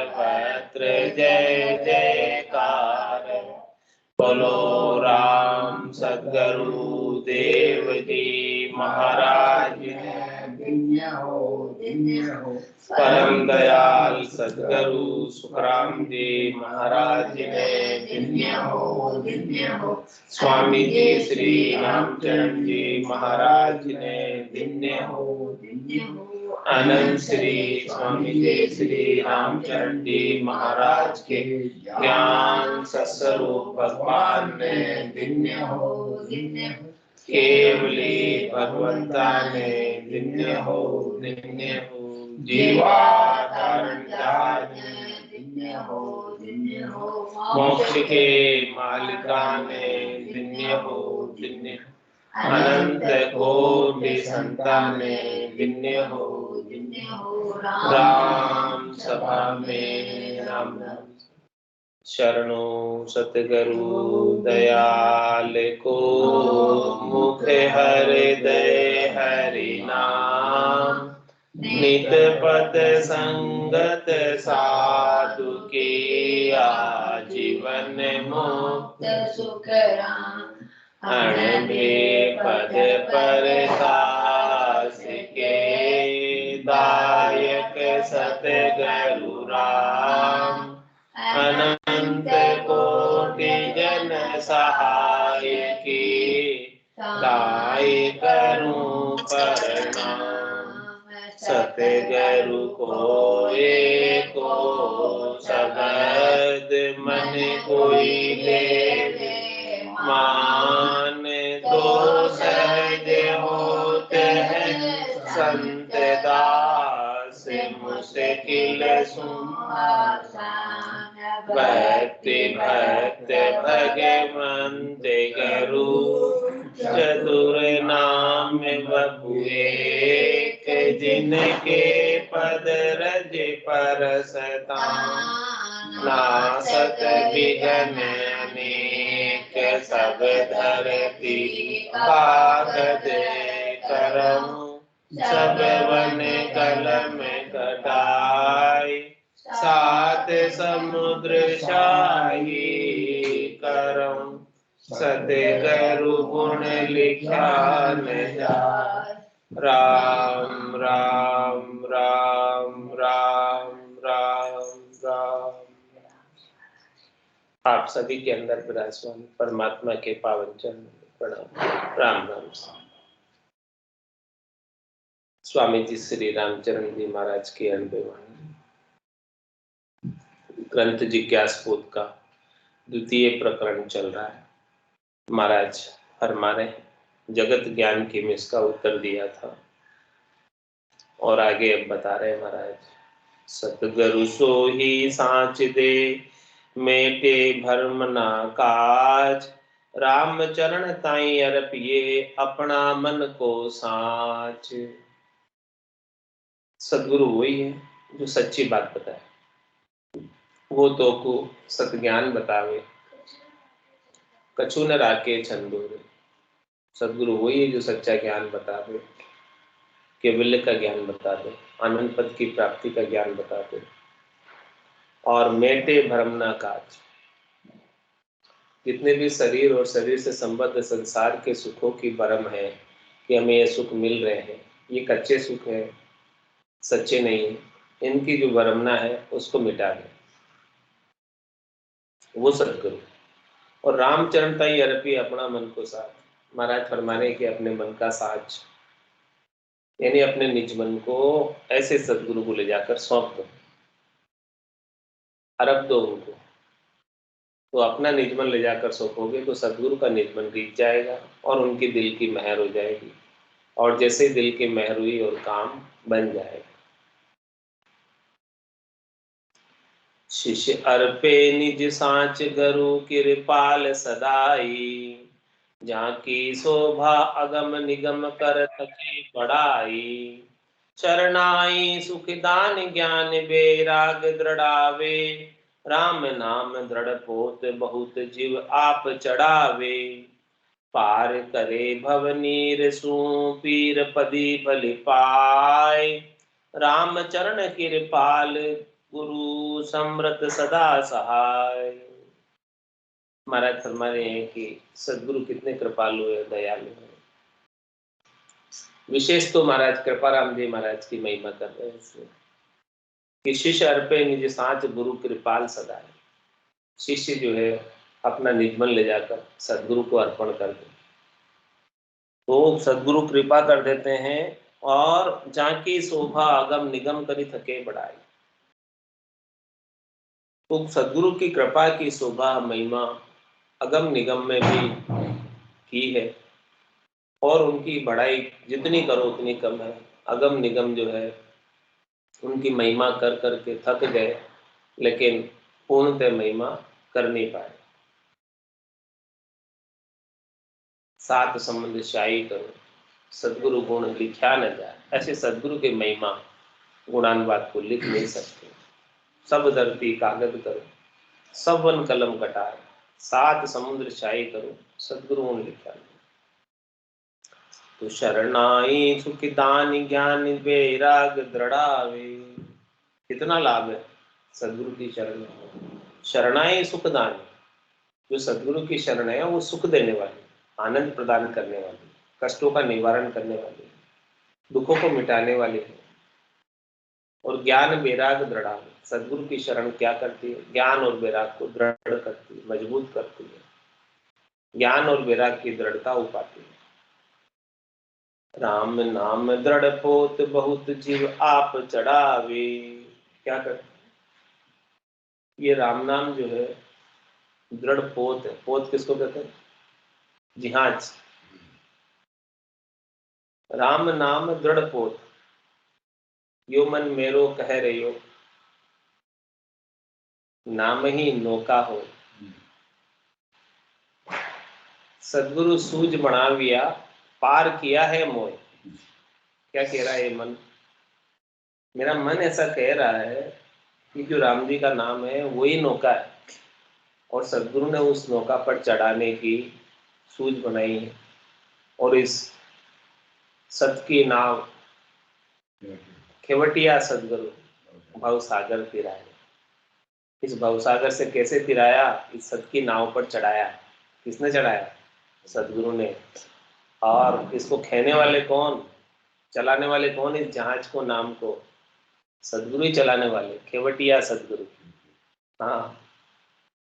भद्र जय जयकार। बोलो राम सद्गुरु देव जी महाराज। धन्य हो परम दयाल सद्गुरु सुखराम जी महाराज ने धन्य हो स्वामी जी श्री रामचंद्र जी महाराज ने धन्य हो। अनंत श्री स्वामी जी श्री रामचंद्र जी महाराज के ज्ञान सस्वरूप भगवान ने धन्य हो। केवली भगवंता ने धन्य हो धन्य हो। जीवाधारण धन्य हो मोक्ष के मालिका ने धन्य हो धन्य हो। अनंत कोटि संताने धन्य हो। राम सभा में राम नाम शरणो सतगुरु दयाल को मुख हृदय हरि नाम। नित पद संगत साधु की आजीवन मुक्त अण पद परकाश के दायक सतगुरु राम। अनंत कोटि जन सहाय की गाय करूं प्रणाम। सतगुरु को एको शब्द मन कोई ले मान। तो सहज होते हैं संत दास मुश्किल भक्ति भक्त भगवंत गुरु चतुर नाम बबुए जिनके पद रज परसता नासत विघन अनेक सब धरती कागज करम। सब वन कलम कटाई सात समुद्र शाही करम। सतगुरु गुण लिखा न जाय। राम राम राम राम राम राम। आप सभी के अंदर विराजमान परमात्मा के पावन चरण में प्रणाम। राम राम। स्वामी जी श्री रामचरण जी महाराज की अनबे वाणी ग्रंथ जिज्ञासबोध का द्वितीय प्रकरण चल रहा है। महाराज फरमा रहे जगत ज्ञान की में इसका उत्तर दिया था और आगे अब बता रहे महाराज। सतगुरु सो ही सांच दे मेटे भरम ना काज। राम चरण ताई अर्पिए अपना मन को साच। सदगुरु वही है जो सच्ची बात बताए, वो तो को सतज्ञान बतावे कछु न राके छंदोरे। सदगुरु वही है जो सच्चा ज्ञान बता दे, केवल्य का ज्ञान बता दे, आनंद पद की प्राप्ति का ज्ञान बता दे और मेटे भ्रम न काज। जितने भी शरीर और शरीर से संबद्ध संसार के सुखों की भ्रम है कि हमें ये सुख मिल रहे हैं, ये कच्चे सुख है, सच्चे नहीं है, इनकी जो भ्रमना है उसको मिटा दे, वो सदगुरु। और रामचरण ताई अर्पी अपना मन को साथ। महाराज फरमाने के अपने मन का साज यानी अपने निज मन को ऐसे सदगुरु को ले जाकर सौंप दो, अर्प दो उनको। तो अपना निज मन ले जाकर सौंपोगे तो सदगुरु का निज मन रीत जाएगा और उनके दिल की मेहर हो जाएगी। और जैसे दिल की मेहर हुई और काम बन जाएगा। शिष्य अर्पे निज सांच गुरु कृपाल सदाई। जहाँ की शोभा अगम निगम कर सके बढ़ाई। शरणाई सुखदान ज्ञान वैराग दृढ़ावे। राम नाम दृढ़ पोत बहुत जीव आप चढ़ावे। पार करे भवनीर सू पीर पदी बलि पाए। राम चरण कृपाल गुरु समृत सदा सहाय। महाराज फरमा रहे हैं कि सदगुरु कितने कृपालु है, दयालु है। विशेष तो महाराज कृपाराम जी महाराज की महिमा कर रहे हैं इसमें कि शिष्य अर्पे निज साच गुरु कृपाल सदा है। शिष्य जो है अपना निजमन ले जाकर सदगुरु को अर्पण कर दे तो सदगुरु कृपा कर देते हैं और जाकी शोभा अगम निगम करी थके बढ़ाई। तो सदगुरु की कृपा की शोभा महिमा अगम निगम में भी की है और उनकी बढ़ाई जितनी करो उतनी कम है। अगम निगम जो है उनकी महिमा कर करके थक गए लेकिन पूर्णतः महिमा कर नहीं पाए। सात संबंध शाही करो सदगुरु गुण लिखा न जाए। ऐसे सदगुरु की महिमा गुणानुवाद को लिख नहीं सकते। सब धरती कागज करो सब वन कलम कटाए सात समुद्र शाही करो सदगुरु गुण लिखा न। तो शरणाई सुख दान ज्ञान वैराग दृढ़ावे। कितना लाभ है सदगुरु की शरण। शरणाई सुख दान, जो सदगुरु की शरण है वो सुख देने वाली, आनंद प्रदान करने वाली, कष्टों का निवारण करने वाली, दुखों को मिटाने वाली है। और ज्ञान वैराग दृढ़, सदगुरु की शरण क्या करती है? ज्ञान और वैराग को दृढ़ करती है, मजबूत करती है। ज्ञान और वैराग की दृढ़ता उपाती है। राम नाम दृढ़ पोत बहुत जीव आप चढ़ावे। क्या करते? ये राम नाम जो है दृढ़ पोत है। पोत किसको कहते हैं? जिहाज। राम नाम दृढ़ पोत, यो मन मेरो कह रहे हो, नाम ही नौका हो। सदगुरु सूझ बनाविया पार किया है मोह। क्या कह रहा है ये मन? मेरा मन ऐसा कह रहा है कि जो राम जी का नाम है वही नौका है और सदगुरु ने उस नौका पर चढ़ाने की सूझ बनाई है। और इस सत की नाव खेवटिया सदगुरु भवसागर तिराए। इस भवसागर से कैसे तिराया? इस सत की नाव पर चढ़ाया। किसने चढ़ाया? सदगुरु ने। और इसको खेने वाले कौन, चलाने वाले कौन? इस जहाज को, नाम को सदगुरु ही चलाने वाले, खेवटिया सदगुरु। हाँ,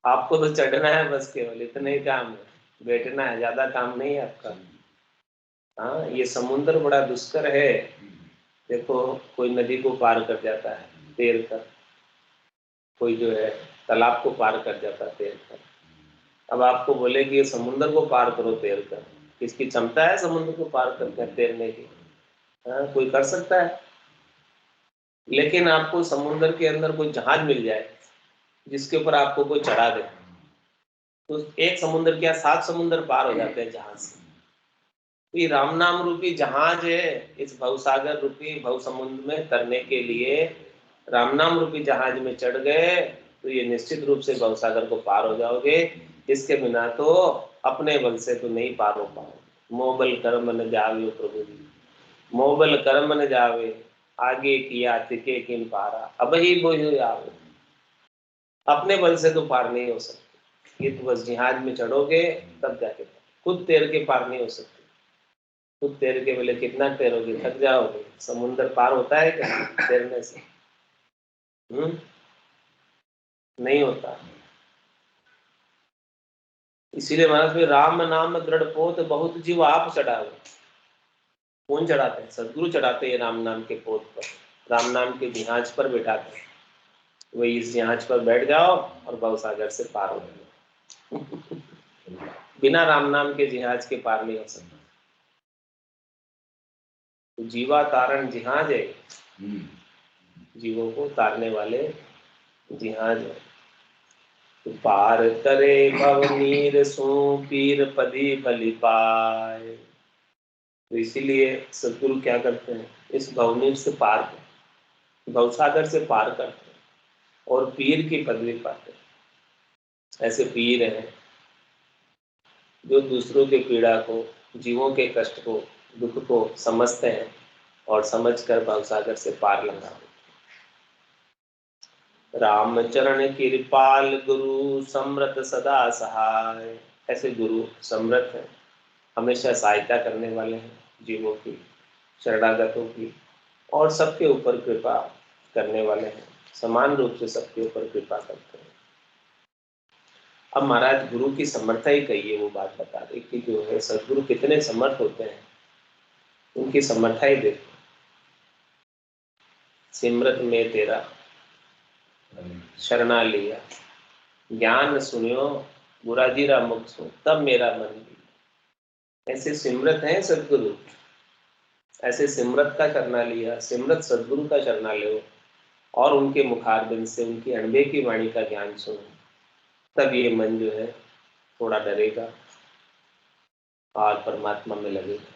आपको तो चढ़ना है बस, केवल इतना ही काम है, बैठना है, ज्यादा काम नहीं है आपका। हाँ, ये समुद्र बड़ा दुष्कर है। देखो, कोई नदी को पार कर जाता है तैर कर, कोई जो है तालाब को पार कर जाता है तैर कर। अब आपको बोले कि ये समुद्र को पार करो तैर कर, किसकी क्षमता है समुद्र को पार कर तैरने की? हाँ, कोई कर सकता है? लेकिन आपको समुद्र के अंदर कोई जहाज मिल जाए जिसके ऊपर आपको कोई चढ़ा दे, तो एक समुद्र क्या 7 समुद्र पार हो जाते हैं जहाज से। तो ये राम नाम रूपी जहाज है, इस भवसागर रूपी भव समुद्र में तरने के लिए राम नाम रूपी जहाज में चढ़ गए तो ये निश्चित रूप से भवसागर को पार हो जाओगे। इसके बिना तो अपने बल से तो नहीं पार हो पाओगे। मोबल कर्म न जावे प्रभु जी, मोबल कर्म न जावे, आगे किया तिके किन पारा, अब ही बोझ आवे। अपने बल से तो पार नहीं हो सकते। ये तो बस जहाज में चढ़ोगे तब जाके, खुद तैर के पार नहीं हो सकते। खुद तैर के बोले कितना तैरोगे, थक जाओगे। समुद्र पार होता है क्या तैरने से? नहीं होता। इसीलिए महाराज में राम नाम दृढ़ पोत बहुत जीव आप चढ़ाओ। कौन चढ़ाते हैं? सदगुरु चढ़ाते हैं राम नाम के पोत पर, राम नाम के जहाज पर बैठाते हैं। वही इस जहाज पर बैठ जाओ और भवसागर से पार हो जाओ। बिना राम नाम के जहाज के पार नहीं हो सकता। तो जीवा तारण जहाज है, जीवों को तारने वाले जहाज है। तो पार करे भव नीर सो पीर पदी बलि पाए। तो इसीलिए सदगुरु क्या करते हैं? इस भवनीर से पार करते, भवसागर से पार करते हैं और पीर की पदवी पाते हैं। ऐसे पीर हैं जो दूसरों के पीड़ा को, जीवों के कष्ट को, दुख को समझते हैं और समझकर भवसागर से पार लगा। रामचरण कृपाल गुरु समृत सदा सहाय। ऐसे गुरु समृत है, हमेशा सहायता करने वाले हैं जीवों की, शरणागतों की, और सबके ऊपर कृपा करने वाले हैं, समान रूप से सबके ऊपर कृपा करते हैं। अब महाराज गुरु की समर्था ही कहिए, वो बात बता रहे कि जो है सदगुरु कितने समर्थ होते हैं, उनकी समर्था ही देखो। सिमरत में तेरा शरणा लिया, ज्ञान सुनियो बुरा जीरा मुख सो, तब मेरा मन लिया। ऐसे सिमरत हैं सदगुरु, ऐसे सिमरत का शरणा लिया, सिमरत सदगुरु का शरणा लो और उनके मुखारबिंद से उनकी अणबे की वाणी का ज्ञान सुनो, तब ये मन जो है थोड़ा डरेगा और परमात्मा में लगेगा।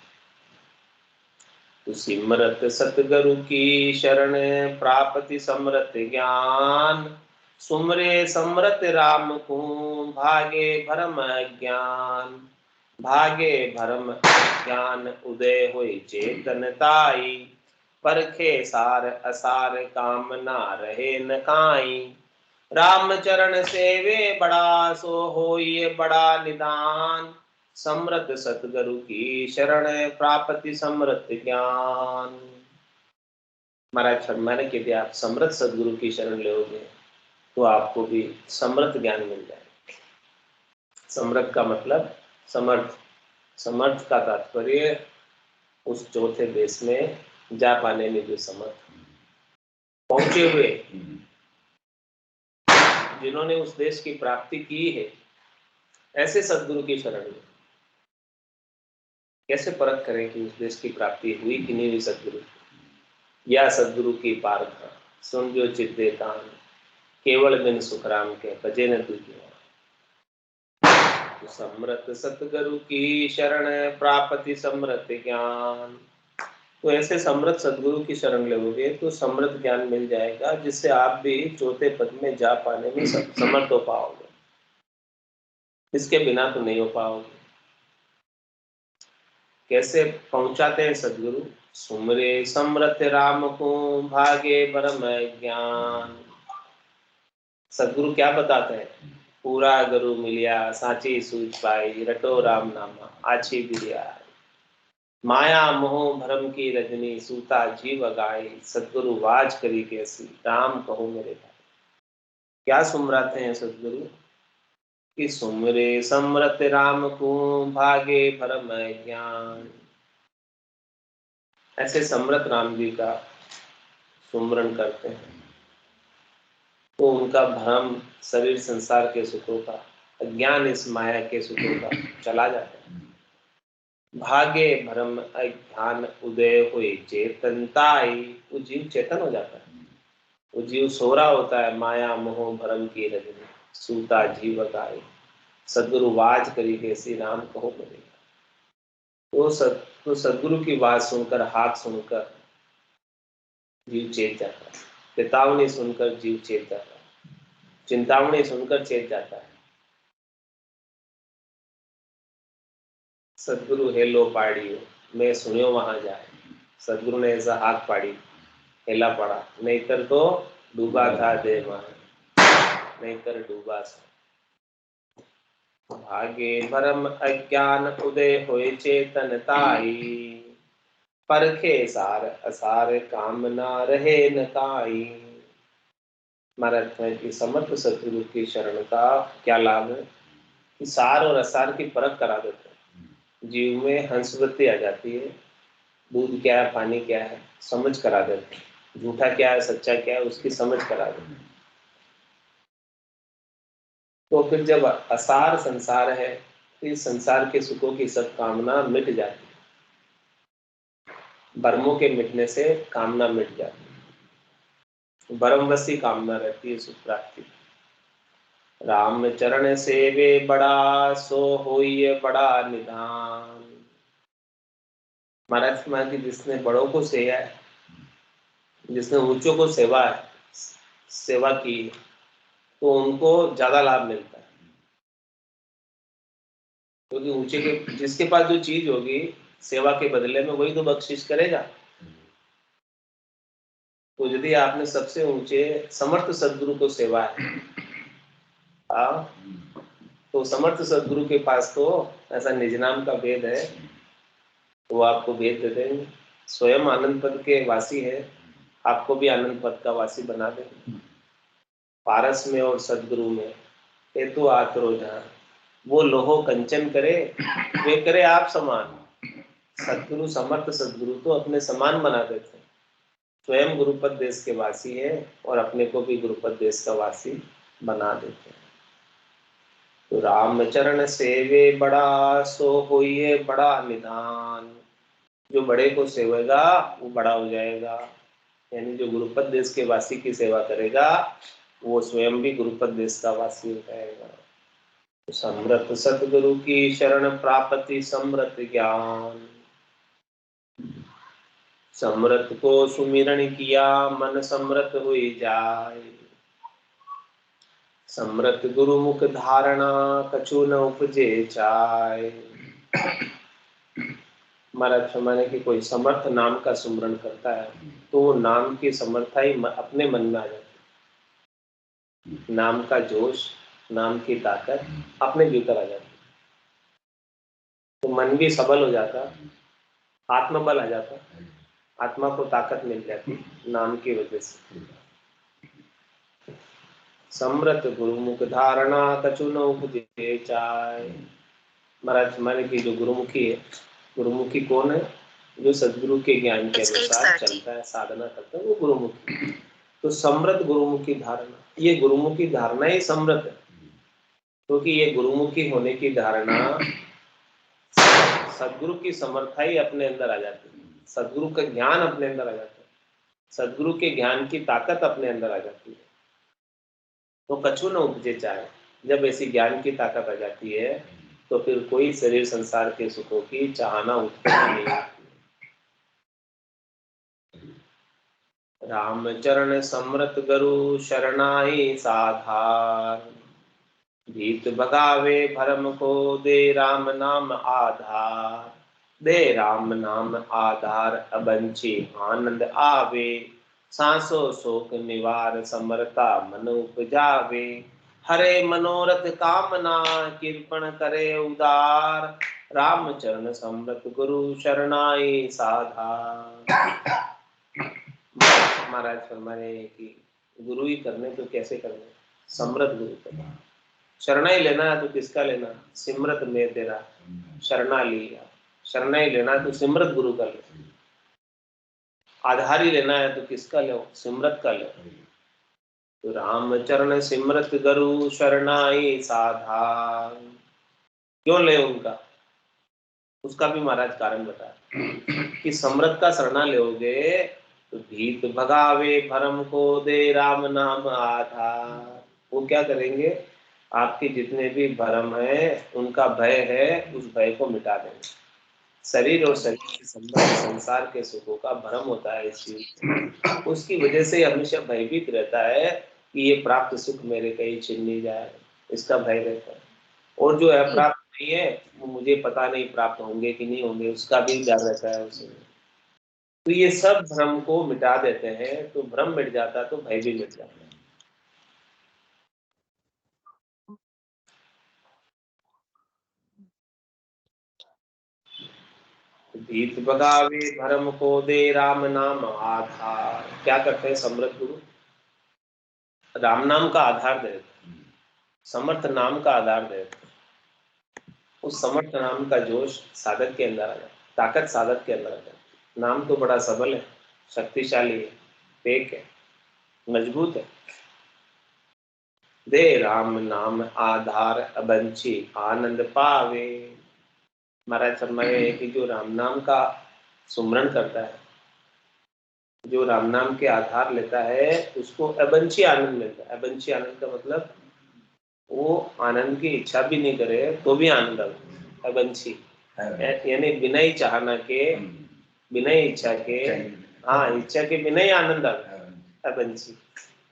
तो सिमरत सतगुरु की शरण प्राप्ति समरत ज्ञान, सुमरे समरत राम को भागे भरम ज्ञान। भागे भरम ज्ञान उदय होई चेतनताई, परखे सार असार काम ना रहे न काई। राम चरण सेवे बड़ा सो होइए बड़ा निदान, समृत सतगुरु की शरण प्राप्ति समृत ज्ञान। महाराज फरमाने के लिए आप समृत सदगुरु की शरण लोगे तो आपको भी समृत ज्ञान मिल जाएगा। समृत का मतलब समर्थ, समर्थ का तात्पर्य उस चौथे देश में जा पाने में जो समर्थ पहुंचे हुए, जिन्होंने उस देश की प्राप्ति की है, ऐसे सदगुरु की शरण में कैसे परख करें कि उस देश की प्राप्ति हुई कि नहीं हुई सदगुरु, या सदगुरु की पारखा सुन जो चित्ते कान, केवल बिन सुखराम के भजे न तुझे। तो समृत सतगुरु की शरण प्राप्ति समृत ज्ञान, तो ऐसे समृत सदगुरु की शरण लोगे तो समृत ज्ञान मिल जाएगा, जिससे आप भी चौथे पद में जा पाने में समर्थ हो पाओगे, इसके बिना तो नहीं हो पाओगे। कैसे पहुंचाते हैं सदगुरु, सुमरे समृत राम को भागे परम ज्ञान। सदगुरु क्या बताते हैं, पूरा गुरु मिलिया साची सूझ पाई, रटो राम नामा आछी बिरिया। माया मोह भरम की रजनी सूता जीव गाय, सदगुरु वाज करी कैसी राम कहो मेरे भाई। क्या सुमराते हैं सदगुरु कि सुमरे समरत राम को भागे भरम ज्ञान। ऐसे समरत राम जी का सुमरण करते हैं तो उनका भ्रम शरीर संसार के सुखों का, अज्ञान इस माया के सुखों का चला जाता है। भागे भ्रम अज्ञान उदय हुए चेतनताई, वो जीव चेतन हो जाता है। वो जीव सो रहा होता है माया मोह भ्रम की रजनी सूता जीव गाय, सदगुरु वाज करी कैसी राम कहो मेरे। तो सदगुरु की बात सुनकर, हाथ सुनकर जीव चेत जाता है, चेतावनी सुनकर जीव चेत जाता है, चिंतावनी सुनकर चेत जाता है। सदगुरु हेलो पाड़ियो मैं सुनियो वहां जाए, सदगुरु ने ऐसा हाथ पाड़ी हेला पड़ा, नहींतर तो डूबा था दे मार, नहींतर डूबा था। भागे भरम अज्ञान उदय होए चेतनताई, परखे सार असार काम ना रहे न काई। महाराज में कि समर्थ सतगुरु की शरण का क्या लाभ है कि सार और असार की परख करा देते हैं, जीव में हंसवृत्ति आ जाती है, दूध क्या है पानी क्या है समझ करा देते हैं, झूठा क्या है सच्चा क्या है उसकी समझ करा देते हैं। तो फिर जब असार संसार है तो इस संसार के सुखों की सब कामना मिट जाती है, भरमों के मिटने से कामना मिट जाती है, भरमवशी कामना रहती है सुख प्राप्ति। राम चरण सेवे बड़ा सो होइए बड़ा निधान। महाराज कुमार की जिसने बड़ों को सेवा है, जिसने ऊंचों को सेवा की तो उनको ज्यादा लाभ मिलता है, क्योंकि ऊंचे के जिसके पास जो चीज होगी सेवा के बदले में वही तो बख्शिश करेगा। तो यदि आपने सबसे ऊंचे समर्थ सदगुरु को सेवा है, तो समर्थ सदगुरु के पास तो ऐसा निज नाम का भेद है, वो आपको भेद दे देंगे। स्वयं आनंद पद के वासी है, आपको भी आनंद पद का वासी बना देंगे। पारस में और सदगुरु में हेतु आकरो जहाँ, वो लोहो कंचन करे, वे करे आप समान। सदगुरु समर्थ सदगुरु तो अपने समान बना देते हैं। स्वयं गुरुपद देश के वासी है और अपने को भी गुरुपद देश का वासी बना देते हैं। तो रामचरण सेवे बड़ा, सो होइए बड़ा निधान। जो बड़े को सेवेगा वो बड़ा हो जाएगा, यानी जो गुरुपद देश के वासी की सेवा करेगा वो स्वयं भी गुरुपद देश का वासी हो जाएगा। तो समृत सतगुरु की शरण प्राप्ति समृत ज्ञान। समृत को सुमिरन किया मन समृत हुई जाए। समृत गुरु मुख धारणा कछु न उपजे चाय। महाराज फरमाने की कोई समर्थ नाम का सुमरण करता है तो वो नाम की समर्था ही अपने मन में आ जाती है। नाम का जोश, नाम की ताकत अपने भीतर आ जाती है, तो मन भी सबल हो जाता, आत्मबल आ जाता, आत्मा को ताकत मिल जाती नाम की वजह से। समृत गुरुमुख धारणा कछु न उपजे चाय। महाराज माने की जो गुरुमुखी है, गुरुमुखी कौन है? जो सदगुरु के ज्ञान के अनुसार चलता है, साधना करता है, वो गुरुमुखी। तो समृत गुरुमुखी धारणा, ये गुरुमुखी धारणा ही समृत है, क्योंकि ये गुरुमुखी होने की धारणा सदगुरु की समर्था ही अपने अंदर आ जाती है, सदगुरु का ज्ञान अपने अंदर आ जाता है, सदगुरु के ज्ञान की ताकत अपने अंदर आ जाती है। तो कछु न उपजे चाहे, जब ऐसी ज्ञान की ताकत आ जाती है तो फिर कोई शरीर संसार के सुखों की चाहना उत्पन्न नहीं होती। रामचरण समृत गुरु शरणाई साधार। भीत भगावे भरम को दे राम नाम आधार। दे राम नाम आधार अबंची आनंद आवे। सांसो शोक निवार समरता मन उपजावे। हरे मनोरथ कामना कृपण करे उदार। रामचरण समृत गुरु शरणाई साधार। महाराज फरमाने कि गुरु ही करने तो कैसे करने? समृत गुरु करना। शरणा ही लेना है तो किसका लेना? सिमरत में तेरा शरणा लिया। शरणा ही लेना है तो सिमरत गुरु का ले। आधार ही लेना है तो किसका लो? सिमरत का लो। तो रामचरण सिमरत गुरु शरणाई साधार। क्यों ले उनका? उसका भी महाराज कारण बताया कि समृत का शरणा लोगे तो भीत भगावे भरम को दे राम नाम आधार। वो क्या करेंगे? आपके जितने भी भरम है, उनका भय है, उस भय को मिटा देंगे। शरीर और शरीर के संबंध, संसार के सुखों का भ्रम होता है इस चीज, उसकी वजह से हमेशा भयभीत रहता है कि ये प्राप्त सुख मेरे कहीं छिन नहीं जाए, इसका भय रहता है। और जो है प्राप्त नहीं है, वो मुझे पता नहीं प्राप्त होंगे कि नहीं होंगे, उसका भी डर रहता है उसे। तो ये सब भ्रम को मिटा देते हैं, तो भ्रम मिट जाता तो भय भी मिट जाता है। भीत भगावे भरम को दे राम नाम आधार। क्या करते हैं समृद्ध गुरु? राम नाम का आधार दे देते, समर्थ नाम का आधार दे देते। उस समर्थ नाम का जोश साधक के अंदर आ जाए, ताकत साधक के अंदर आ जाए। नाम तो बड़ा सबल है, शक्तिशाली है, पेक है, मजबूत है। दे राम नाम आधार अबंची आनंद पावे। महाराज फरमाए कि जो राम नाम का सुमरण करता है, जो राम नाम के आधार लेता है, उसको अबंची आनंद मिलता है। अबंची आनंद का मतलब वो आनंद की इच्छा भी नहीं करे तो भी आनंद आता है। अबंची यानी बिना ही चाहना के, बिना ही इच्छा के, हाँ इच्छा के बिना ही आनंद आता है। अबंची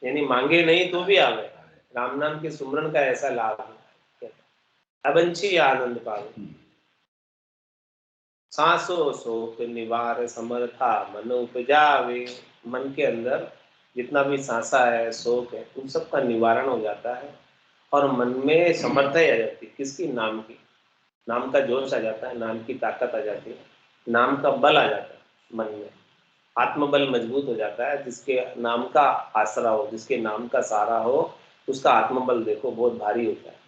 यानी मांगे नहीं तो भी आवे। राम नाम के सुमरण का ऐसा लाभ है। अबंची आनंद पावे। सांसो शोक निवार समर्था मन उपजावे। मन के अंदर जितना भी सांसा है, शोक है, उन सब का निवारण हो जाता है और मन में समर्थता आ जाती है। किसकी? नाम की। नाम का जोश आ जाता है, नाम की ताकत आ जाती है, नाम का बल आ जाता है मन में, आत्मबल मजबूत हो जाता है। जिसके नाम का आसरा हो, जिसके नाम का सहारा हो, उसका आत्मबल देखो बहुत भारी होता है।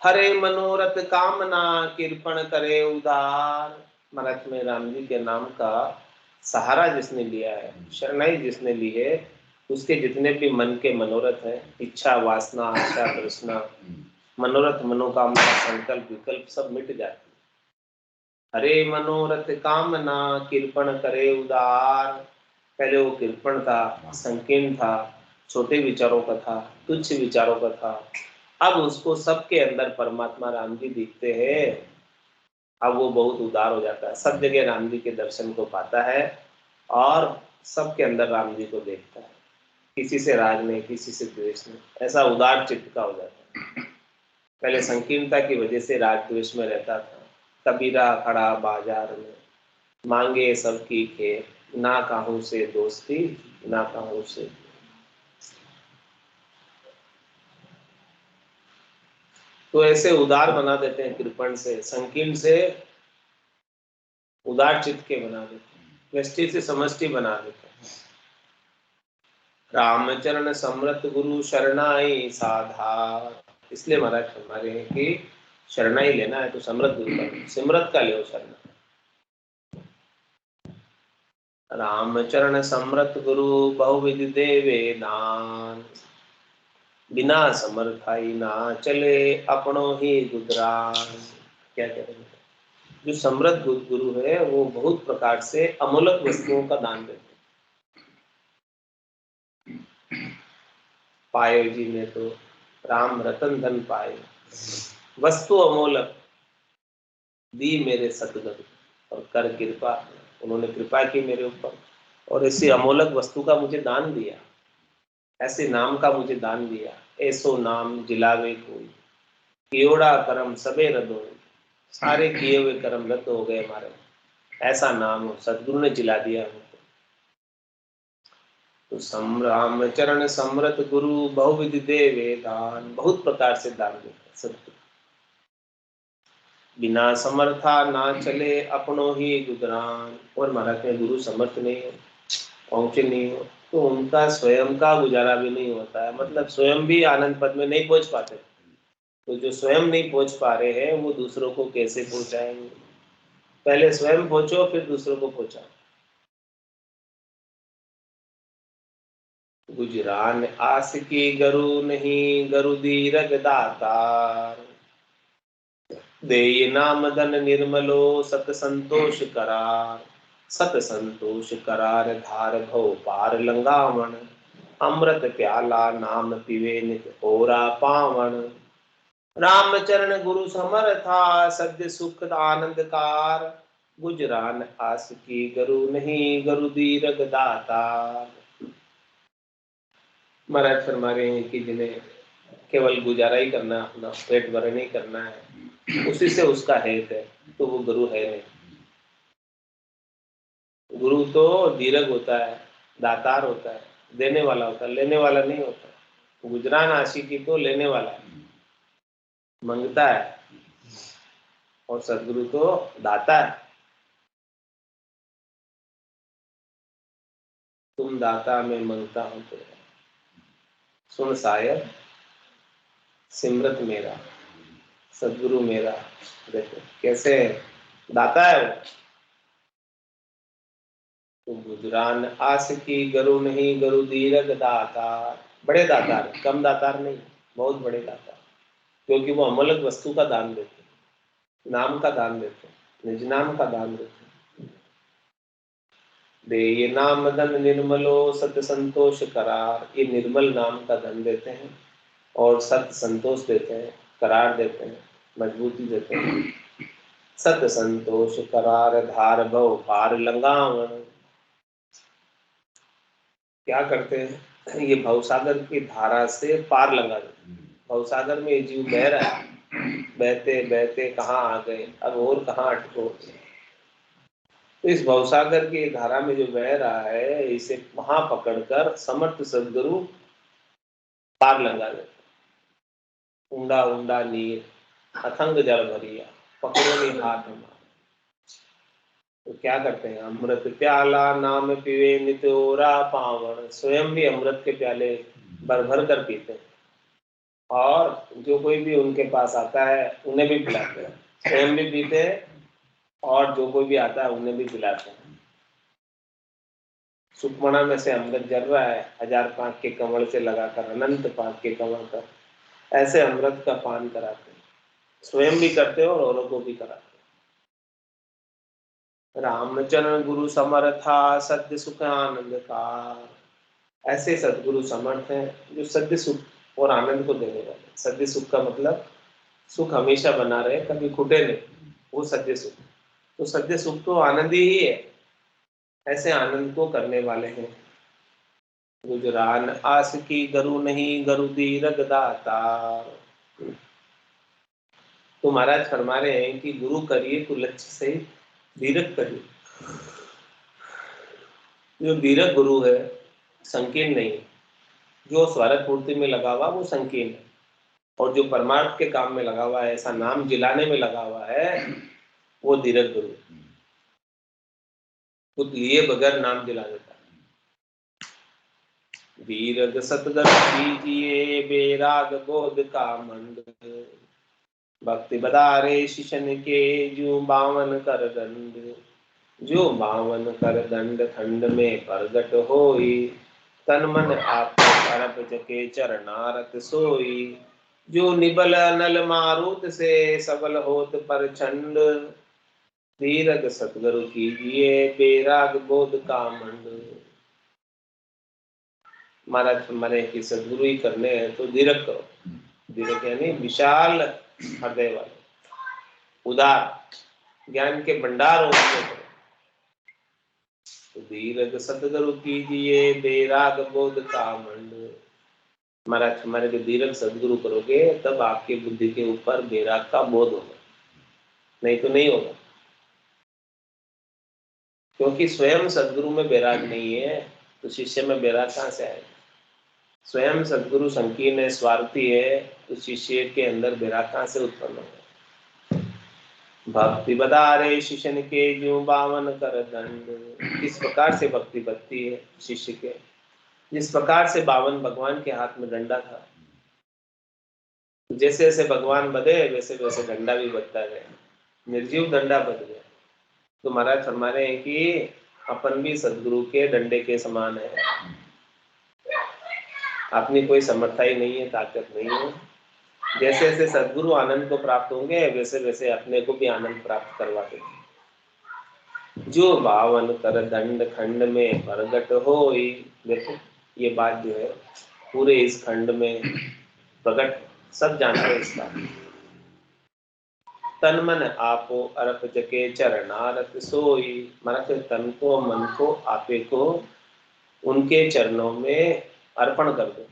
हरे मनोरथ कामना कृपण करे उदार। महाराज में राम जी के नाम का सहारा जिसने लिया है, शरणाई जिसने ली है, उसके जितने भी मन के मनोरथ है, इच्छा, वासना, आशा, तृष्णा, मनोरथ, मनोकामना, संकल्प, विकल्प सब मिट जाते हैं। हरे मनोरथ कामना कृपण करे उदार। पहले वो कृपण था, संकीर्ण था, छोटे विचारों का था, तुच्छ विचारों का था। अब उसको सबके अंदर परमात्मा राम जी दिखते हैं। अब वो बहुत उदार हो जाता है, सब जगह राम जी के दर्शन को पाता है और सबके अंदर राम जी को देखता है। किसी से राग नहीं, किसी से द्वेष नहीं, ऐसा उदार चित्त का हो जाता है। पहले संकीर्णता की वजह से राग द्वेष में रहता था। कबीरा खड़ा बाजार में, मांगे सबकी खेर, ना काहू से दोस्ती, ना काहू से। तो ऐसे उदार बना देते हैं कृपण से, संकीर्ण से उदार चित्त के बना देते हैं, व्यष्टि से समष्टि बना देते हैं। रामचरण समृत गुरु शरणाई साधार। इसलिए महाराज हमारे हैं कि शरणाई लेना है तो समृत गुरु का, सिमरत का ले शरण। रामचरण समृत गुरु बहुविधि देवे दान। बिना समर्थाई ना चले अपनों ही गुजरान। क्या कह रहे हैं? जो समृद्ध गुरु है वो बहुत प्रकार से अमूलक वस्तुओं का दान देते हैं। पायो जी ने तो राम रतन धन पाए, वस्तु अमूलक दी मेरे सतगुरु, और कर कृपा, उन्होंने कृपा की मेरे ऊपर और ऐसी अमूलक वस्तु का मुझे दान दिया, ऐसे नाम का मुझे दान दिया। ऐसो नाम जिलावे कोई, कियोड़ा कर्म सबे रद्द हो, सारे किए हुए कर्म रद्द हो गए हमारे। ऐसा नाम सदगुरु ने जिला दिया हमको। तो रामचरण समृत गुरु बहुविधि देवे दान, बहुत प्रकार से दान देते सदगुरु। बिना समर्था ना चले अपनों ही गुजरान। और महाराज में गुरु समर्थ नहीं हो, पहुंचे नहीं हो, तो उनका स्वयं का गुजारा भी नहीं होता है। मतलब स्वयं भी आनंद पद में नहीं पहुंच पाते। तो जो स्वयं नहीं पहुंच पा रहे हैं वो दूसरों को कैसे पहुंचाएंगे? पहले स्वयं पहुंचो फिर दूसरों को पहुंचाओ। गुजरान आस की गरु नहीं, गरु दीरग दातार। देय नाम धन निर्मलो सत संतोष करार। सत संतोष करार धार भव पार लंगावण। अमृत प्याला नाम पीवे नित ओरा पावण। रामचरण गुरु समर्था सद्य सुख आनंद कार। गुजरान आस की गरु नहीं, गरु दीरग दातार। महाराज फरमा रहे हैं कि जिन्हें केवल गुजारा ही करना, अपना पेट भरण ही करना है, उसी से उसका हेत है, तो वो गुरु है नहीं। गुरु तो दीर्घ होता है, दातार होता है, देने वाला होता है, लेने वाला नहीं होता। गुजरान आशिकी तो लेने वाला है, मंगता है, और सदगुरु तो दाता है। तुम दाता में मंगता हो तो सुन सायर सिमरत मेरा, सदगुरु मेरा। देखो कैसे दाता है वो। तो गुजरान आस की गरु नहीं, गरु दीरग दातार। बड़े दातार, कम दातार नहीं, बहुत बड़े दातार, क्योंकि वो अमूलक वस्तु का दान देते हैं, नाम का दान देते हैं, निज नाम का दान देते हैं। देय नाम धन निर्मलो सत संतोष करार। ये निर्मल नाम का धन देते हैं और सत संतोष देते हैं, करार देते हैं, मजबूती देते हैं। सत संतोष करार धार भव पार लंगावण। क्या करते हैं? ये भवसागर की धारा से पार लंगा देते हैं। भवसागर में ये जीव बह रहा है, बहते बहते कहाँ आ गए, अब और कहाँ अटको। तो इस भवसागर की धारा में जो बह रहा है, इसे वहां पकड़कर समर्थ सदगुरु पार लगा देते। ऊंडा ऊंडा नीर अथंग जल भरिया, पकड़ो नहीं हाथ हमारा। तो क्या करते हैं, अमृत प्याला नाम पीवे नित्योरा पावन, स्वयं भी अमृत के प्याले भर भर कर पीते हैं, और जो कोई भी उनके पास आता है उन्हें भी पिलाते हैं, स्वयं भी पीते हैं और जो कोई भी आता है उन्हें भी पिलाते हैं। सुखमणा में से अमृत जल रहा है, 1000 पाक के कमल से लगाकर अनंत पाक के कमल कर ऐसे अमृत का पान कराते हैं, स्वयं भी करते हैं और औरों को भी कराते हैं। रामचरण गुरु समर्था सत्य सुख आनंद का, ऐसे सदगुरु समर्थ हैं जो सत्य सुख और आनंद को देने वाले। सत्य सुख का मतलब सुख हमेशा बना रहे, कभी खुटे नहीं, वो सत्य सुख। तो सत्य सुख तो आनंद ही है, ऐसे आनंद को करने वाले हैं। गुजरान आस की गरु नहीं, गरु दीरग दाता। तो महाराज फरमा रहे हैं कि गुरु करिए तो लक्ष्य से दीरग करिए। जो दीरग गुरु है संकीर्ण नहीं, जो स्वार्थ पूर्ति में लगा हुआ वो संकीर्ण है, और जो परमार्थ के काम में लगा हुआ है, ऐसा नाम जिलाने में लगा हुआ है, वो दीरग गुरु खुद लिए बगैर नाम दिला देता है। दीरग सतगत कीजिए बेराग बोध का मंड, भक्ति बदारे शिशन के जो बावन कर दंड। जो बावन कर दंड खंड में प्रगट होई, तन मन आप अरप जके चरणारत सोई। जो निबल अनल मारुत से सबल होत पर छंड, धीरज सतगुरु कीजिए बेराग बोध का मंड। महाराज हमारे की सदगुरु ही करने हैं तो धीरज करो। धीरज यानी विशाल हृदय वाले, उदार ज्ञान के भंडार होते हैं। तो धीरज सतगुरु कीजिए बेराग बोध का मंड। महाराज हमारे को धीरज सदगुरु करोगे तब आपकी बुद्धि के ऊपर बेराग का बोध होगा, नहीं तो नहीं होगा। क्योंकि स्वयं सदगुरु में बैराग नहीं है तो शिष्य में बैराग कहाँ से आएगा। स्वयं सदगुरु संकीर्ण है, स्वार्थी है, तो शिष्य के अंदर बैराग कहाँ से उत्पन्न होगा। भक्ति बदारे शिष्य के जो बावन कर दंड। किस प्रकार से भक्ति बढ़ती है शिष्य के, जिस प्रकार से बावन भगवान के हाथ में डंडा था, जैसे जैसे भगवान बढ़े वैसे वैसे डंडा भी बढ़ता गया, निर्जीव डंडा बढ़ गया। तो महाराज फरमा रहे हैं कि अपन भी सदगुरु के डंडे के समान है। अपनी कोई समर्था ही नहीं है, ताकत नहीं है। जैसे जैसे सदगुरु आनंद को प्राप्त होंगे वैसे वैसे अपने को भी आनंद प्राप्त करवाते हैं। जो बावन कर दंड खंड में प्रगट होई। देखो ये बात जो है पूरे इस खंड में प्रगट, सब जानते हैं इसका। तन मन आपो अरप जके चरणारत सोई। मतलब तन को मन को आपे को उनके चरणों में अर्पण कर दो।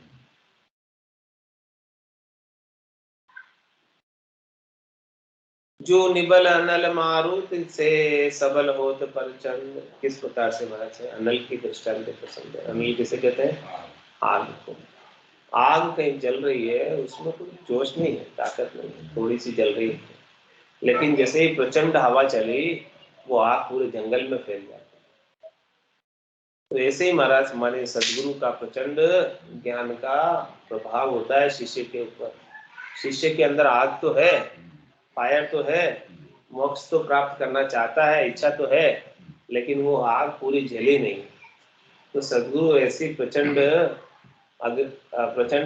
जो निबल अनल मारुत से सबल होत पर चंद। किस प्रकार से महाराज है अनल की दृष्टांत पसंद है। अनल किसे कहते हैं, आग को। आग कहीं जल रही है उसमें कोई जोश नहीं है, ताकत नहीं है, थोड़ी सी जल रही है, लेकिन जैसे ही प्रचंड हवा चली वो आग पूरे जंगल में फैल जाती। तो ऐसे ही महाराज हमारे सदगुरु का प्रचंड ज्ञान का प्रभाव होता है शिष्य के ऊपर। शिष्य के अंदर आग तो है, फायर तो है, मोक्ष तो प्राप्त करना चाहता है, इच्छा तो है, लेकिन वो आग पूरी जली नहीं। तो सदगुरु ऐसी प्रचंड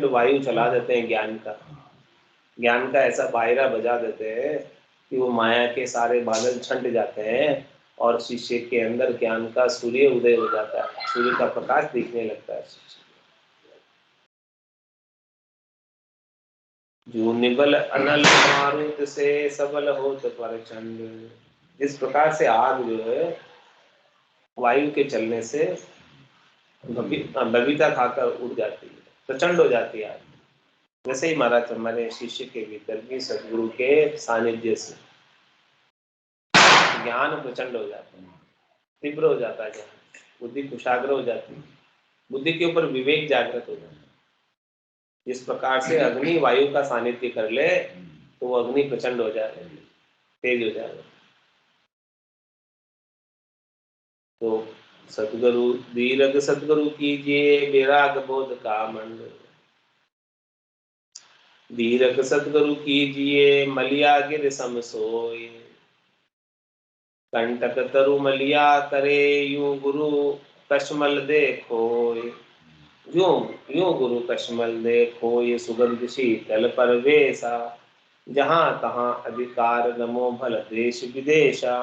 वायु चला देते हैं ज्ञान का ऐसा बायरा बजा देते हैं कि वो माया के सारे बादल छंट जाते हैं और शिष्य के अंदर ज्ञान का सूर्य उदय हो जाता है, सूर्य का प्रकाश दिखने लगता है। जो निबल अनल मारुत से सबल होत पर चंड। इस प्रकार से आग जो है वायु के चलने से बबीता खाकर उड़ जाती है, प्रचंड हो जाती है आग। वैसे ही महाराज हमारे शिष्य के भीतर भी सदगुरु के सानिध्य से ज्ञान प्रचंड हो जाता है। तीव्र हो जाता है, ज्ञान बुद्धि कुशाग्र हो जाती है, बुद्धि के ऊपर विवेक जागृत हो जाता है। जिस प्रकार से अग्नि वायु का सानिध्य कर ले तो वो अग्नि प्रचंड हो जाए, तेज हो जाए। तो सतगुरु दीर्घ सतगुरु कीजिए विराग बोध का मंड, दीर्घ सतगुरु कीजिए मलिया गिर सम सोय, कंटक तरु मलिया करे यूं गुरु कशमल देखोय, यूं यूं गुरु कशमल देखो ये सुगंध शीतल परवेशा, जहाँ तहाँ अधिकार नमो भल देश विदेशा,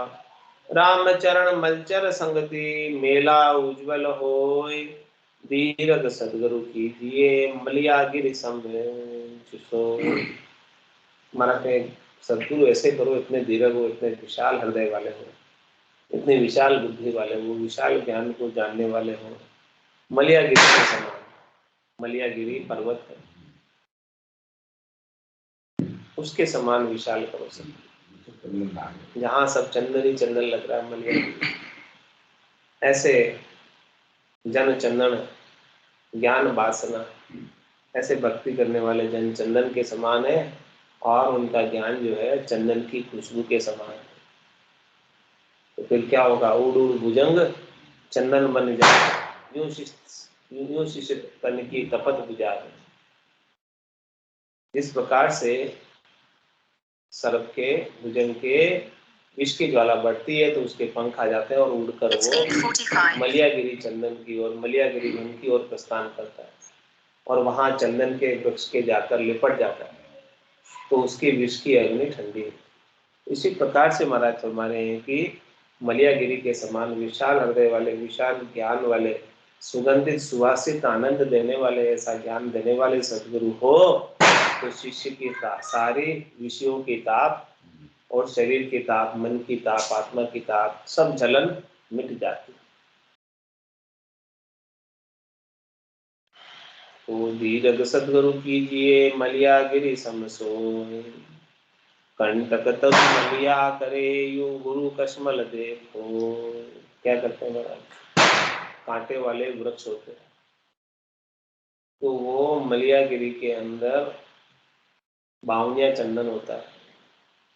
रामचरण मलचर संगति मेला उज्जवल होय, दीर्घ सदगुरु कीजिए मलिया गिर सोय। हमारा सदगुरु ऐसे करो, इतने दीर्घ हो, इतने विशाल हृदय वाले हो, इतनी विशाल बुद्धि वाले हो, विशाल ज्ञान को जानने वाले हो, मलियागिरी के समान। मलियागिरी पर्वत है, उसके समान विशाल करो सब, जहाँ सब चंदन ही चंदन लग रहा है मलियागिरी। ऐसे जन चंदन ज्ञान वासना, ऐसे भक्ति करने वाले जन चंदन के समान है, और उनका ज्ञान जो है चंदन की खुशबू के समान है। तो फिर क्या होगा, उड़ उड़ भुजंग चंदन बन जाए, यूं शिष्य तन की तपत बुझाए। इस प्रकार से सर्प के भुजंग के विष की ज्वाला बढ़ती है तो उसके पंख आ जाते हैं और उड़कर वो मलियागिरी चंदन की ओर, मलियागिरी वन की ओर प्रस्थान करता है, और वहां चंदन के वृक्ष के जाकर लिपट जाता है, तो उसकी विष की अग्नि ठंडी है। इसी प्रकार से महाराज फरमा रहे हैं कि मलियागिरी के समान विशाल हृदय वाले, विशाल ज्ञान वाले, सुगंधित सुवासित आनंद देने वाले, ऐसा ज्ञान देने वाले सदगुरु हो तो शिष्य की सारी विषयों की ताप और शरीर की ताप, मन की ताप, आत्मा की ताप, सब जलन मिट जाती है। तो दीर्घ सदगुरु कीजिए मलियागिरी सम सोय, कंटक तब मलिया करे यूं गुरु कशमल देखो। क्या करते हैं महाराज, कांटे वाले वृक्ष होते हैं, तो वो मलियागिरी के अंदर बावनिया चंदन होता है,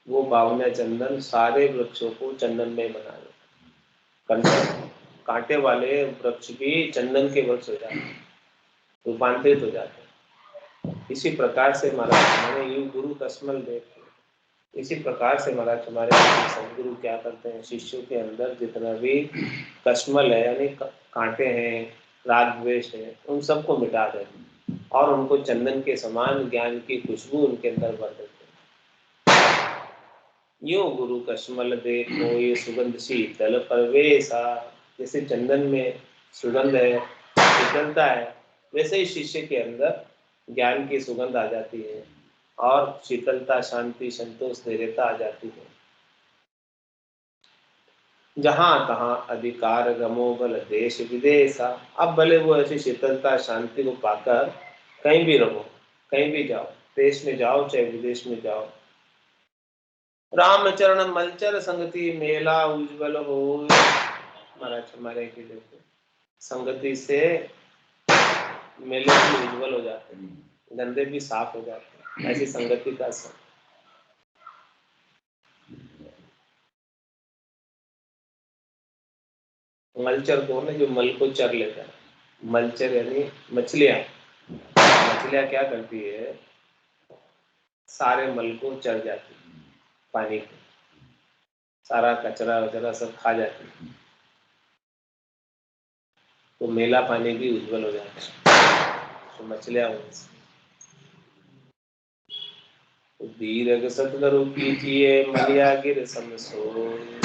वो बावनिया चंदन सारे वृक्षों को चंदन में बना देता है। कंटक कांटे वाले वृक्ष भी चंदन के वृक्ष हो जाते हैं, रूपांतरित हो जाते हैं। इसी प्रकार से महाराज हमारे यूं गुरु कशमल देखो, इसी प्रकार से महाराज हमारे सदगुरु क्या करते हैं, शिष्यों के अंदर जितना भी कश्मल है यानी कांटे हैं, राग द्वेष है, उन सबको मिटा देते हैं और उनको चंदन के समान ज्ञान की खुशबू उनके अंदर भर देते हैं। यूं गुरु कश्मल देखो ये सुगंध शीतल परवेशा, जैसे चंदन में सुगंध है, शीतलता है, वैसे ही शिष्य के अंदर ज्ञान की सुगंध आ जाती है और शीतलता, शांति, संतोष, धैर्यता आ जाती है। जहां तहां अधिकार रमो बल देश विदेशा, अब भले वो ऐसी शीतलता, शांति को पाकर कहीं भी रहो, कहीं भी जाओ, देश में जाओ चाहे विदेश में जाओ। रामचरण मलचर संगति मेला उज्जवल हो, महाराज हमारे की देखो संगति से मेले भी उज्जवल हो जाते हैं, गंदे भी साफ हो जाते हैं, ऐसी संगति का संग। मलचर कौन है, जो मल को चर लेता है, मलचर यानी मछलियां। मछलियां क्या करती है, सारे मल को चर जाती है, पानी को सारा कचरा वचरा सब खा जाती है, तो मेला पानी भी उज्जवल हो जाता है, तो मछलियां तो दीर्घ सतगुरु कीजिए मलिया गिर सम सोय,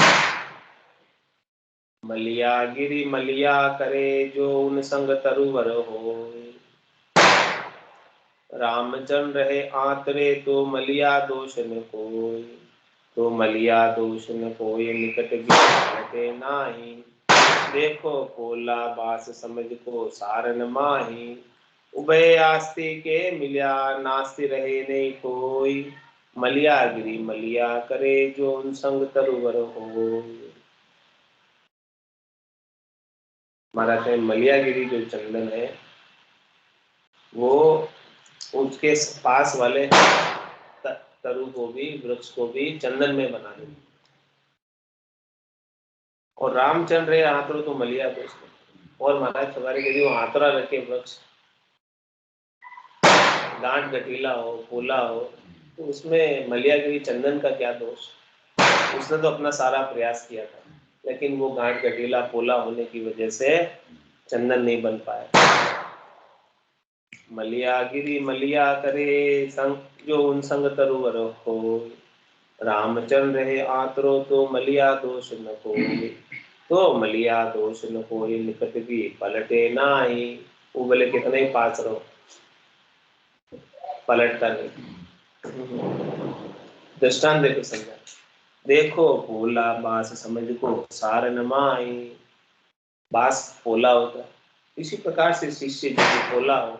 मलिया गिरी मलिया करे जो उन संग तरुवर हो, रामचंद्र रहे आतरे तो मलिया दोष न कोय, तो मलिया दोष न कोय निकट गिरते नाही, देखो कोला बास समझ को सारन माही, उभय आस्ती के मिलिया नास्ति रहे नहीं कोई, मलिया गिरी मलिया करे जो उन संग तरुवर हो। महाराज में मलियागिरी जो चंदन है वो उसके पास वाले तरु को भी, वृक्ष को भी चंदन में बना देते। और रामचंद्र है आतरो तो मलिया दोस्त। और महाराज हमारे यदि वो आतरा रखे वृक्ष, गांठ गठीला हो, पोला हो, तो उसमें मलियागिरी चंदन का क्या दोष। उसने तो अपना सारा प्रयास किया था, लेकिन वो गांठ गठीला पोला होने की वजह से चंदन नहीं बन पाया। मलियागिरी मलिया करे संग, जो उन संग तरुवर हो, रामचंद्र है आतरो तो मलिया दोष न कोई। तो मलिया दोष न कोई, निकट भी पलटे नाही। वो बोले कितने ही पास रहो, पलटता नहीं। दृष्टांत देखो समझा। देखो पोला बास समझ को सार न माई। बास पोला होता है, इसी प्रकार से शिष्य जो पोला हो,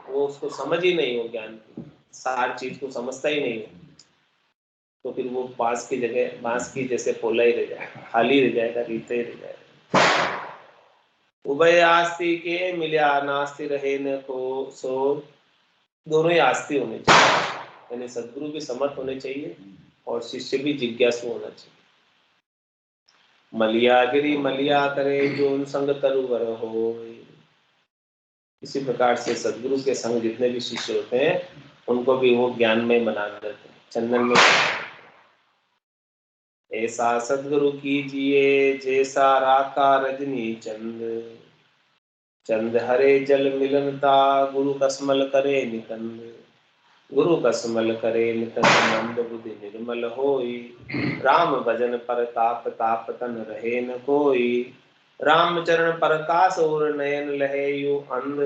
वो उसको समझ ही नहीं हो, ज्ञान की सार चीज को समझता ही नहीं हो, तो फिर वो बांस की जगह बांस की जैसे पोला ही रह जाएगा, खाली रह जाएगा, रीते ही रह जाएगा। उभय आस्ति के मिल्या नास्ति रहे न को सो। दोनों ही आस्ति होने चाहिए, यानी सद्गुरु भी समर्थ होने चाहिए और शिष्य भी जिज्ञासु होना चाहिए। मलियागिरी मलिया करे जो उन संग तरुवर हो। इसी प्रकार से सद्गुरु के संग जितने भी शिष्य होते हैं उनको भी वो ज्ञान में बना देते हैं, चंदन में। ऐसा सद्गुरु कीजिए जैसा राका रजनी चंद। चंद हरे जल मिलनता गुरु कसमल करे निकंद। गुरु कसमल करे निकंद मंद बुद्धि निर्मल होई। राम भजन पर ताप ताप तन रहे न कोई। राम चरण प्रकाश और नयन लहे यू अंध।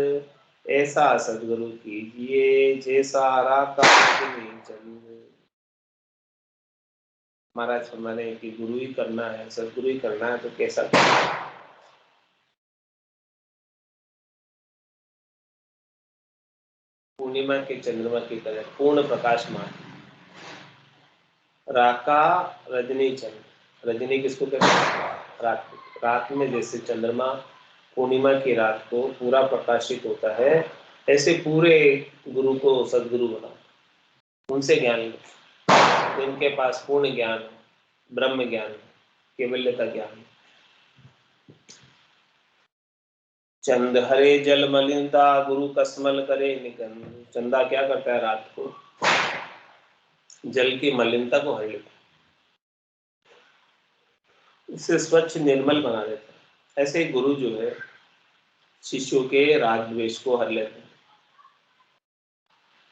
ऐसा सद्गुरु कीजिए जैसा राका रजनी चंद। महाराज फरमाने कि गुरु ही करना है, सद्गुरु ही करना है, तो कैसा करना है। पूर्णिमा के चंद्रमा की तरह पूर्ण प्रकाशमान। राका रजनी चंद्र, रजनी किसको कहते हैं? रात। रात में जैसे चंद्रमा पूर्णिमा की रात को पूरा प्रकाशित होता है, ऐसे पूरे गुरु को सद्गुरु बना, उनसे ज्ञान लो, उनके पास पूर्ण ज्ञान, ब्रह्म ज्ञान, केवल्यता ज्ञान। चंद हरे जल मलिनता गुरु कसमल करे निकंद। चंदा क्या करता है? रात को जल की मलिनता को हर लेता है, इससे स्वच्छ निर्मल बना देता है। ऐसे ही गुरु जो है शिष्यों के राग द्वेष को हर लेते हैं।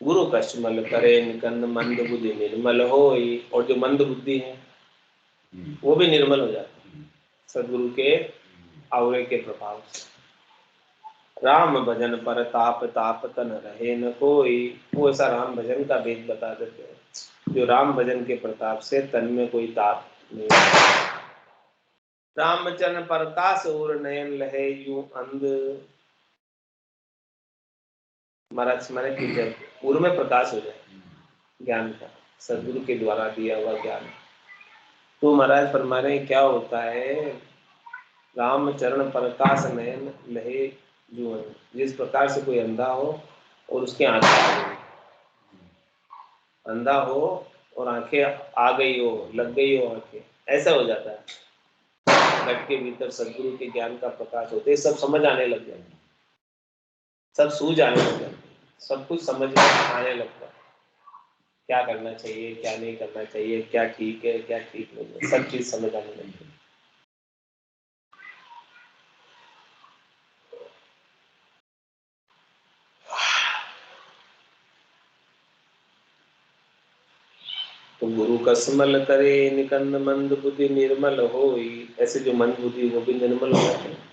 गुरु कसमल करे निकंद मंद बुद्धि निर्मल होई। और जो मंद बुद्धि है वो भी निर्मल हो जाता है सद्गुरु के आवरे के प्रभाव से। राम भजन पर ताप ताप तन रहे न कोई। वो ऐसा राम भजन का भेद बता देते हैं, जो राम भजन के प्रताप से तन में कोई ताप नहीं। रामचरण प्रकाश और नयन लहे यूं अंध। महाराज स्मरण की जब पूर्व में प्रकाश हो जाए ज्ञान का, सदगुरु के द्वारा दिया हुआ ज्ञान, तो महाराज फरमा रहे क्या होता है? रामचरण प्रकाश नयन लहे जो अंध। जिस प्रकार से कोई अंधा हो और उसकी आंखें आ गई, अंधा हो और आंखें आ गई हो, लग गई हो आंखें, ऐसा हो जाता है। घट के भीतर सदगुरु के ज्ञान का प्रकाश होते सब समझ आने लग जाए, सब सूझ आने लग जाए, सब कुछ समझ में आने लगता है। क्या करना चाहिए, क्या नहीं करना चाहिए, क्या ठीक है, क्या ठीक नहीं है, सब चीज समझ आने लगती है। तो गुरु कसमल करे निकंद मंद बुद्धि निर्मल होई। ऐसे जो मंद बुद्धि वो भी निर्मल हो जाते हैं।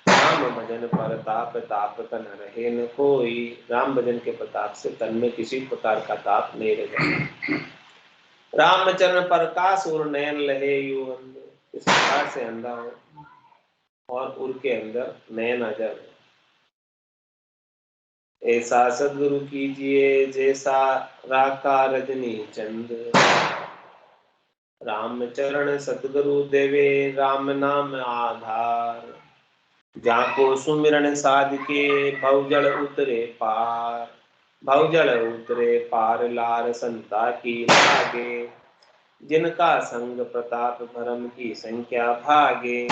राम भजन पर ताप ताप तन रहे न कोई। राम भजन के प्रताप से तन में किसी प्रकार का ताप नहीं रह जाता। रामचरण प्रकाश और नयन लहे यू अंध। इस प्रकार से अंधा हो और उनके अंदर नयन आ जाए। ऐसा सद्गुरु कीजिए जैसा राका रजनी चंद। राम चरण सतगुरु देवे राम नाम आधार। जाको सुमिरन साध के भवजल उतरे पार, भवजल उतरे पार लार संता की लागे, जिनका संग प्रताप भरम की संख्या भागे,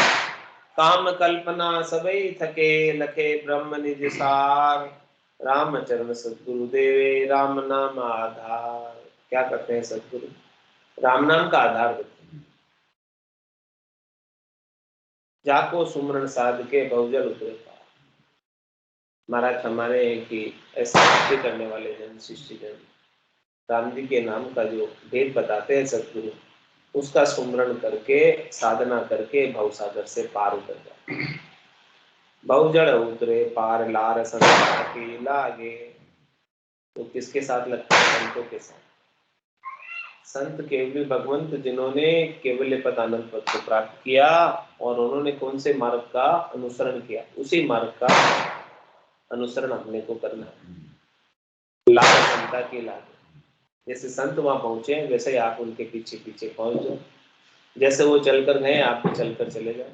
काम कल्पना सबई थके लखे ब्रह्म निज सार, रामचरण सद्गुरु देवे राम नाम आधार। क्या करते हैं सद्गुरु? राम नाम का आधार देते हैं। जाको सुमरण साध के भवजल उतरे पार। महाराज हमारे हैं कि ऐसा भक्ति करने वाले जन, शिष्य जन, राम जी के नाम का जो भेद बताते हैं सद्गुरु, उसका सुमरण करके, साधना करके भवसागर से पार उतर जाते। भवजल उतरे पार लार संता की लागे। तो किसके साथ लगता है? संतों के साथ। संत केवली भगवंत जिन्होंने केवल्य पद आनंद पद को प्राप्त किया, और उन्होंने कौन से मार्ग का अनुसरण किया, उसी मार्ग का अनुसरण अपने को करना है। लाभ संता की लाभ। जैसे संत वहां पहुंचे वैसे ही आप उनके पीछे पीछे पहुंच जाओ। जैसे वो चलकर गए आप भी चलकर चले जाओ।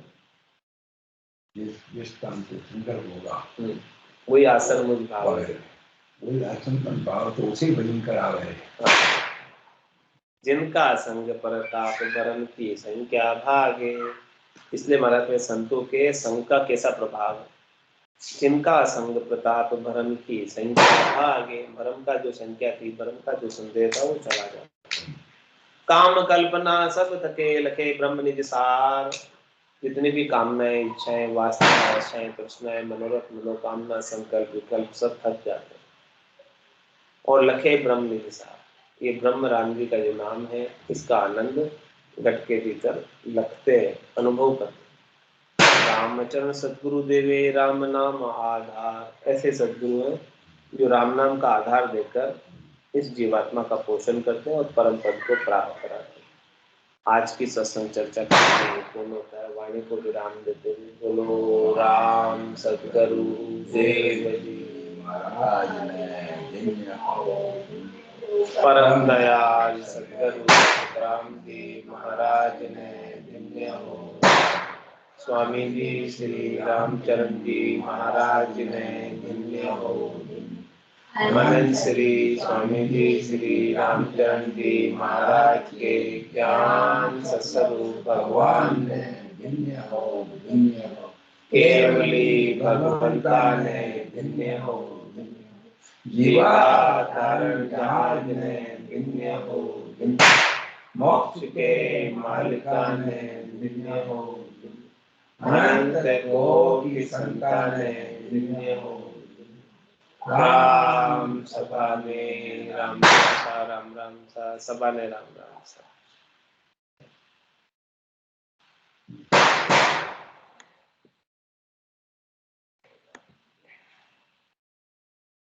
वही आसन मुझ भाव है, वही आसन मुझ भाव, तो उसे भजन करा रहे। जिनका संग परताप भरम की संख्या भागे। इसलिए महाराज में संतों के संग का कैसा प्रभाव है। जिनका संग प्रताप भरम की संख्या भागे, भरम का जो संख्या थी, भरम का जो संदेह था, वो चला गया। काम कल्पना सब थके लखे ब्रह्म निज सार। जितनी भी कामनाएं, इच्छाएं, वासनाएं, आशाएं, तृष्णाएं, मनोरथ, मनोकामना, संकल्प, विकल्प सब थक जाते हैं और लखे ब्रह्म निज सार। ये ब्रह्म राम जी का जो नाम है, इसका आनंद घट के भीतर लगते हैं, अनुभव करते। रामचरण सद्गुरु देवे राम नाम आधार। ऐसे सद्गुरु हैं जो राम नाम का आधार देकर इस जीवात्मा का पोषण करते हैं और परम पद को प्राप्त कराते हैं। आज की सत्संग चर्चा करने पूर्ण होता है। वाणी को विराम देते हुए बोलो राम सद्गुरु देव जी महाराज ने परम दयाल सद्गुरु रामदेव महाराज ने धन्य हो। स्वामी जी श्री रामचरण जी महाराज ने धन्य हो। मनन श्री स्वामी जी श्री रामचरण जी महाराज के ज्ञान सत्स्वरूप भगवान ने धन्य हो, धन्य हो। केवली भगवंता ने धन्य हो। जीवा धारण जहाज ने धन्य हो। मोक्ष के मालिका ने धन्य हो। अनंत कोटि संताने धन्य हो। राम सभा में राम सा, राम राम सा, सभा ने राम राम सा।